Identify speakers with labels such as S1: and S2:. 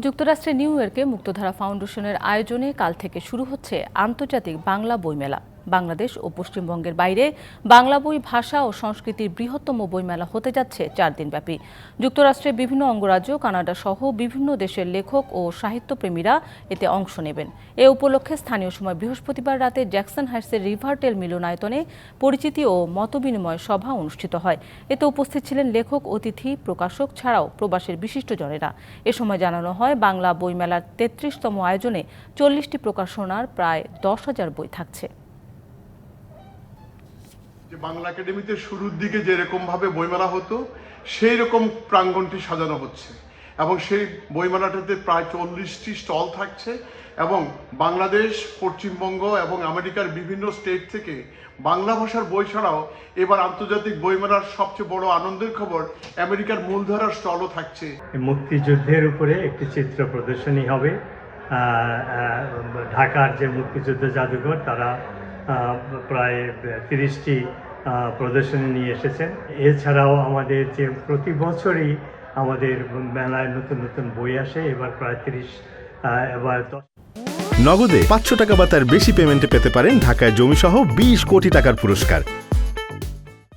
S1: যুক্তরাষ্ট্রের নিউ ইয়র্কে মুক্তধারা ফাউন্ডেশনের আয়োজনে কাল থেকে শুরু হচ্ছে আন্তর্জাতিক বাংলা বইমেলা। বাংলাদেশ ও পশ্চিমবঙ্গের বাইরে বাংলা বই, ভাষা ও সংস্কৃতির বৃহত্তম বইমেলা হতে যাচ্ছে 4 দিনব্যাপী। যুক্তরাষ্ট্রের বিভিন্ন অঙ্গরাজ্য, কানাডা সহ বিভিন্ন দেশের লেখক ও সাহিত্যপ্রেমীরা এতে অংশ নেবেন। এ উপলক্ষে স্থানীয় সময় বৃহস্পতিবার রাতে জ্যাকসন হাইটসের রিভারটেল মিলনায়তনে পরিচিতি ও মতবিনিময় সভা অনুষ্ঠিত হয়। এতে উপস্থিত ছিলেন লেখক, অতিথি, প্রকাশক ছাড়াও প্রবাসের বিশিষ্টজনেরা। এ সময় জানানো হয়, বাংলা বইমেলার 33তম আয়োজনে 40টি প্রকাশনার প্রায় 10,000 বই থাকছে।
S2: যে বাংলা একাডেমিতে শুরুর দিকে যেরকম ভাবে বইমেলা হতো সেই রকম প্রাঙ্গণটি সাজানো হচ্ছে এবং সেই বইমেলাটাতে প্রায় 40টি স্টল থাকছে এবং বাংলাদেশ, পশ্চিমবঙ্গ এবং আমেরিকার বিভিন্ন স্টেট থেকে বাংলা ভাষার বই ছাড়াও এবার আন্তর্জাতিক বইমেলার সবচেয়ে বড় আনন্দের খবর, আমেরিকার মূলধারার স্টলও থাকছে।
S3: মুক্তিযুদ্ধের উপরে একটি চিত্র প্রদর্শনী হবে। ঢাকার যে মুক্তিযুদ্ধ জাদুঘর তারা প্রায় 30টি প্রদর্শনী নিয়ে এসেছেন। এছাড়াও আমাদের যে প্রতি বছরই আমাদের মেলায় নতুন নতুন বই আসে, এবার প্রায় 30 এবার 10।
S4: নগদে 500 টাকা বা তার বেশি পেমেন্টে পেতে পারেন ঢাকায় জমিসহ 20 কোটি টাকার পুরস্কার।